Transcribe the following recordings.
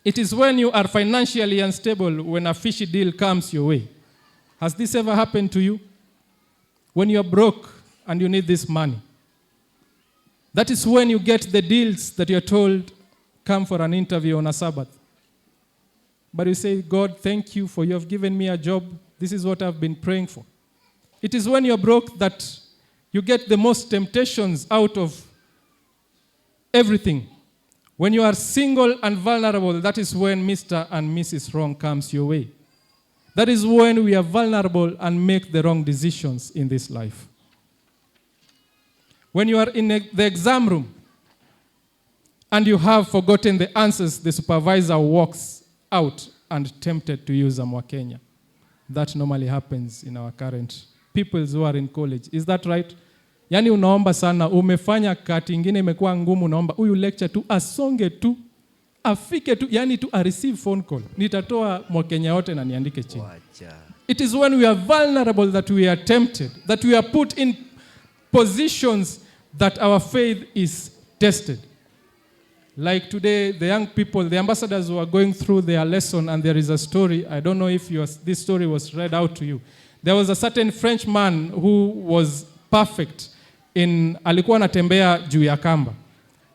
It is when you are financially unstable when a fishy deal comes your way. Has this ever happened to you? When you are broke and you need this money. That is when you get the deals that you're told come for an interview on a Sabbath. But you say, God, thank you for you have given me a job. This is what I've been praying for. It is when you're broke that you get the most temptations out of everything. When you are single and vulnerable, that is when Mr. and Mrs. Wrong comes your way. That is when we are vulnerable and make the wrong decisions in this life. When you are in the exam room and you have forgotten the answers, the supervisor walks out and tempted to use a Mwakenya. That normally happens in our current people who are in college. Is that right? Yani unaomba sana, umefanya kati ingine imekuwa ngumu, unaomba huyu lecture tu asonge tu, afike tu, yani tu a receive phone call. Nitatoa Mwakenya wote na niandike chini. It is when we are vulnerable that we are tempted, that we are put in positions that our faith is tested. Like today, the young people, the ambassadors who are going through their lesson, and there is a story, I don't know if this story was read out to you. There was a certain French man who was perfect in, alikuwa anatembea juu ya kamba.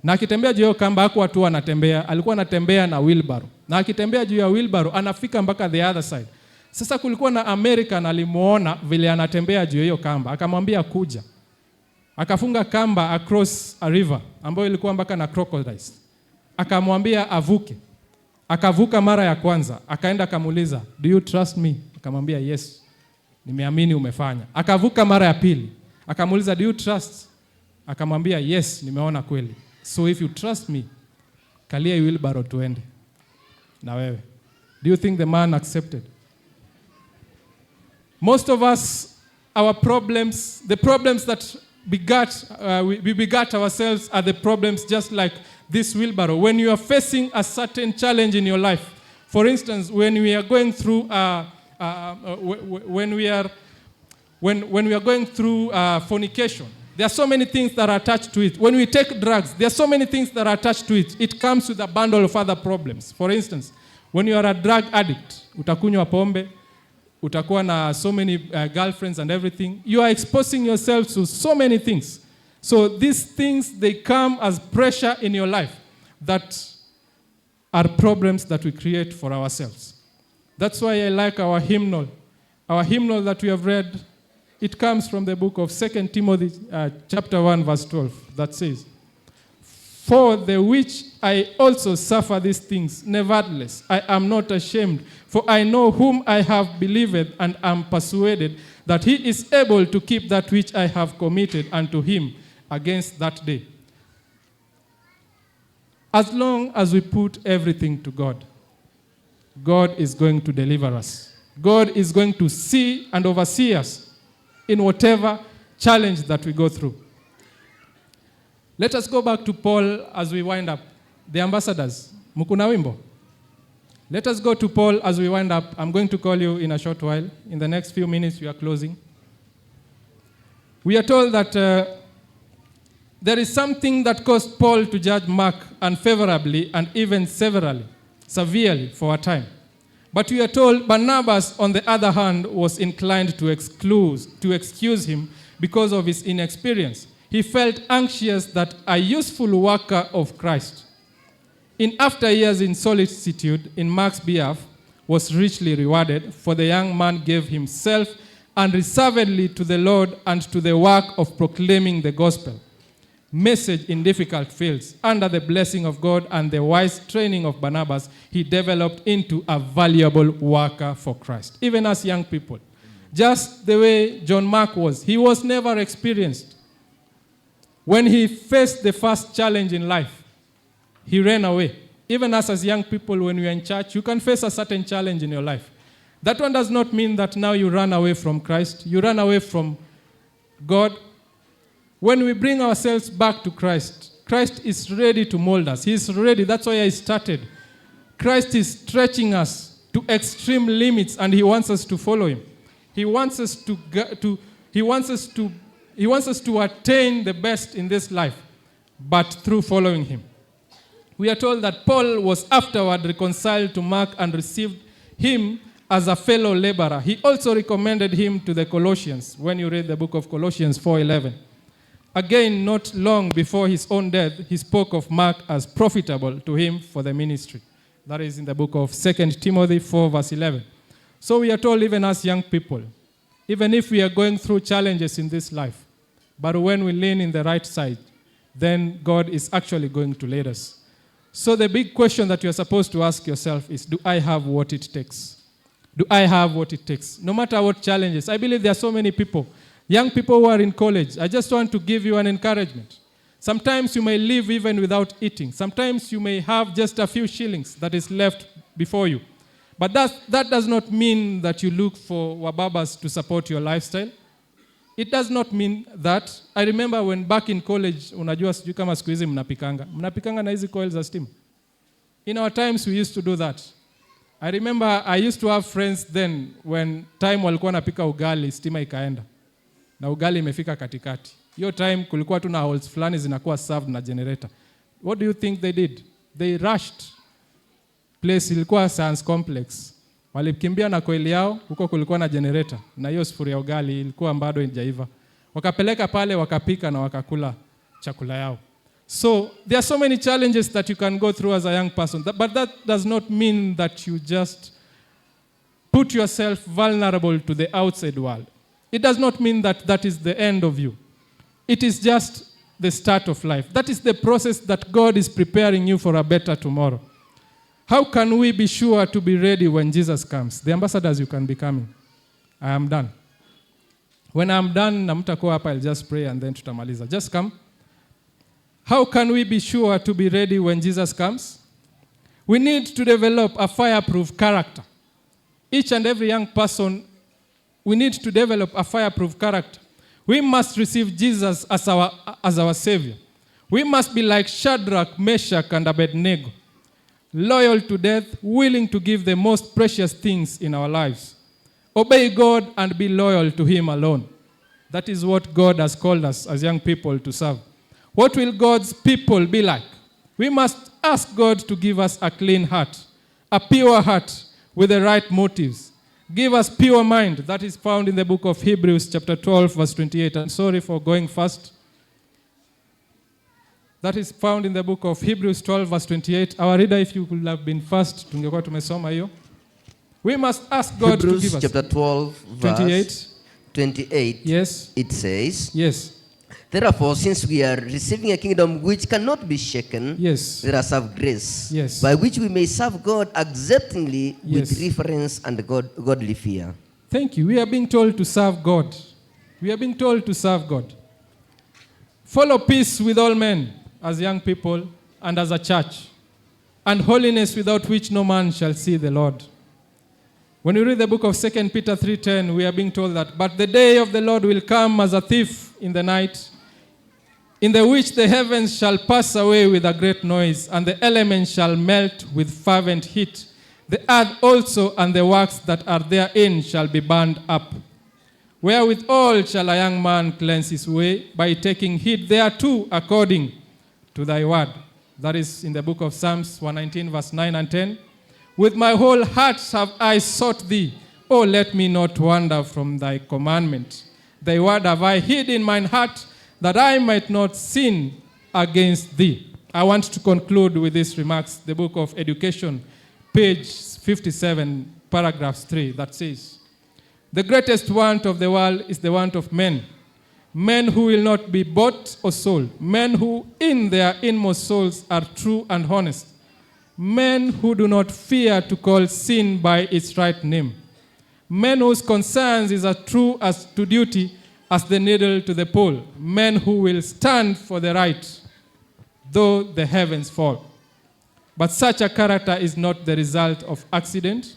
Na akitembea juu ya kamba hakuwa tu anatembea, alikuwa anatembea na wheelbarrow. Na akitembea juu ya wheelbarrow anafika mpaka the other side. Sasa kulikuwa na American alimuona vile anatembea juu ya hiyo kamba, akamwambia kuja. Akafunga kamba across a river ambayo ilikuwa mpaka na crocodiles. Akamwambia avuke. Akavuka mara ya kwanza, akaenda akamuuliza, "Do you trust me?" Akamwambia, "Yes. Nimeamini umefanya." Akavuka mara ya pili. Akamuuliza, "Do you trust?" Akamwambia, "Yes, nimeona kweli. So if you trust me, kalia wheelbarrow tuende na wewe." Do you think the man accepted? Most of us, our problems, the problems that we begat ourselves are the problems just like this wheelbarrow. When you are facing a certain challenge in your life, for instance, when we are going through when we are going through fornication, there are so many things that are attached to it. When we take drugs, there are so many things that are attached to it. It comes with a bundle of other problems. For instance, when you are a drug addict, utakunywa pombe, utakuwa na so many girlfriends and everything. You are exposing yourself to so many things. So these things, they come as pressure in your life that are problems that we create for ourselves. That's why I like our hymnal. Our hymnal that we have read, it comes from the book of 2 Timothy chapter 1 verse 12 that says, "For the which I also suffer these things, nevertheless I am not ashamed, for I know whom I have believed and am persuaded that he is able to keep that which I have committed unto him against that day." As long as we put everything to God, God is going to deliver us. God is going to see and oversee us in whatever challenge that we go through. Let us go back to Paul as we wind up. The ambassadors, mukuna wimbo. Let us go to Paul as we wind up. I'm going to call you in a short while. In the next few minutes, we are closing. We are told that there is something that caused Paul to judge Mark unfavorably and even severely for a time. But we are told Barnabas, on the other hand, was inclined to excuse him because of his inexperience. He felt anxious that a useful worker of Christ, in after years in solicitude in Mark's behalf, was richly rewarded, for the young man gave himself unreservedly to the Lord and to the work of proclaiming the gospel message in difficult fields. Under the blessing of God and the wise training of Barnabas, he developed into a valuable worker for Christ. Even as young people, just the way John Mark was, he was never experienced. When he faced the first challenge in life, he ran away. Even as young people, when we are in church, you can face a certain challenge in your life. That one does not mean that now you run away from Christ. You run away from God. When we bring ourselves back to Christ, Christ is ready to mold us. He is ready. That's why I started. Christ is stretching us to extreme limits, and he wants us to follow him. He wants us to attain the best in this life, but through following him. We are told that Paul was afterward reconciled to Mark and received him as a fellow laborer. He also recommended him to the Colossians, when you read the book of Colossians 4:11. Again, not long before his own death, he spoke of Mark as profitable to him for the ministry. That is in the book of 2 Timothy 4, verse 11. So we are told, even as young people, even if we are going through challenges in this life, but when we lean in the right side, then God is actually going to lead us. So the big question that you're supposed to ask yourself is, do I have what it takes? Do I have what it takes? No matter what challenges. I believe there are so many people, young people who are in college. I just want to give you an encouragement. Sometimes you may live even without eating. Sometimes you may have just a few shillings that is left before you. But that does not mean that you look for wababas to support your lifestyle. It does not mean that. I remember when back in college, unajua sijui kama siku hizi mnapikanga na hizi coils za steam. In our times we used to do that. I remember I used to have friends then when time walikuwa napika ugali, stima ikaenda. Na ugali imefika katikati. Hiyo time kulikuwa tu na holes fulani zinakuwa served na generator. What do you think they did? They rushed. Place ilikuwa Science Complex. Walikimbia na coil yao, huko kulikuwa na generator. Na hiyo sufuria ya ugali ilikuwa bado haijaiva. Wakapeleka pale, wakapika na wakakula chakula yao. So there are so many challenges that you can go through as a young person. But that does not mean that you just put yourself vulnerable to the outside world. It does not mean that that is the end of you. It is just the start of life. That is the process that God is preparing you for a better tomorrow. How can we be sure to be ready when Jesus comes? The ambassadors, you can be coming. I am done. When I'm done, namtakuwa hapa, I'll just pray and then tutamaliza. Just come. How can we be sure to be ready when Jesus comes? We need to develop a fireproof character. Each and every young person, we need to develop a fireproof character. We must receive Jesus as our Savior. We must be like Shadrach, Meshach, and Abednego, loyal to death, willing to give the most precious things in our lives. Obey God and be loyal to Him alone. That is what God has called us as young people to serve. What will God's people be like? We must ask God to give us a clean heart, a pure heart with the right motives. Give us pure mind. That is found in the book of Hebrews chapter 12, verse 28. I'm sorry for going fast. That is found in the book of Hebrews 12, verse 28. Our reader, if you could have been fast, tungekuwa tumesoma hiyo. We must ask God Hebrews to give us. chapter 12, verse 28. Yes. It says, Yes. therefore, since we are receiving a kingdom which cannot be shaken, Yes. let us have grace, Yes. by which we may serve God acceptingly Yes. with reverence and godly fear. Thank you. We are being told to serve God. We are being told to serve God. Follow peace with all men, as young people and as a church, and holiness without which no man shall see the Lord. When we read the book of 2 Peter 3:10, we are being told that, but the day of the Lord will come as a thief in the night, in the which the heavens shall pass away with a great noise, and the elements shall melt with fervent heat. The earth also and the works that are therein shall be burned up. Wherewithal shall a young man cleanse his way, by taking heed thereto according to thy word. That is in the book of Psalms 119, verse 9 and 10. With my whole heart have I sought thee. Oh, let me not wander from thy commandment. Thy word have I hid in mine heart, that I might not sin against thee. I want to conclude with these remarks. The book of Education, page 57, paragraph 3, that says, the greatest want of the world is the want of men. Men who will not be bought or sold. Men who in their inmost souls are true and honest. Men who do not fear to call sin by its right name. Men whose concerns is as true as to duty as the needle to the pole. Men who will stand for the right, though the heavens fall. But such a character is not the result of accident.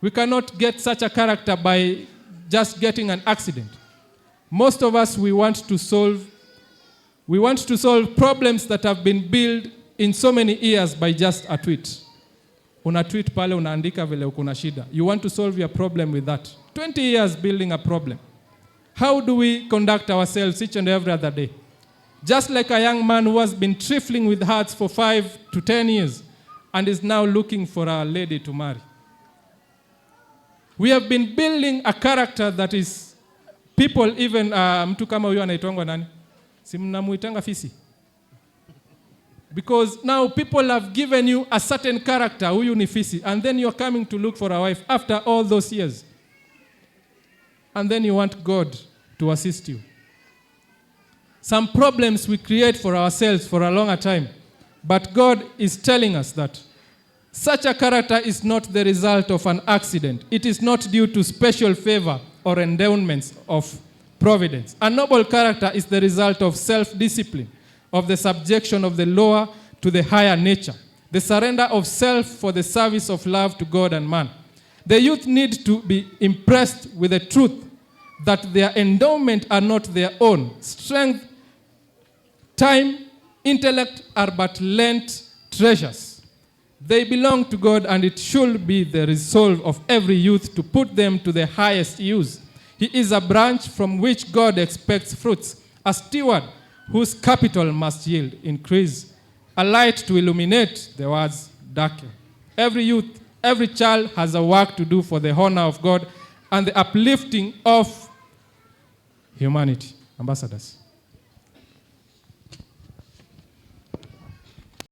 We cannot get such a character by just getting an accident. Most of us, we want to solve problems that have been built in so many years by just a tweet. Una tweet pale unaandika vile uko na shida. You want to solve your problem with that. 20 years building a problem. How do we conduct ourselves each and every other day? Just like a young man who has been trifling with hearts for 5 to 10 years and is now looking for a lady to marry. We have been building a character that is people even mtu kama huyo anaitwangwa nani? Si mnamuitanga fisi? Because now people have given you a certain character, huyu ni fisi, and then you're coming to look for a wife after all those years. And then you want God to assist you. Some problems we create for ourselves for a longer time, but God is telling us that such a character is not the result of an accident. It is not due to special favor or endowments of providence. A noble character is the result of self-discipline, of the subjection of the lower to the higher nature, the surrender of self for the service of love to God and man. The youth need to be impressed with the truth that their endowment are not their own. Strength, time, intellect are but lent treasures. They belong to God, and it should be the resolve of every youth to put them to the highest use. He is a branch from which God expects fruits, a steward whose capital must yield increase, a light to illuminate the words darken. Every youth, every child has a work to do for the honor of God and the uplifting of humanity. Ambassadors.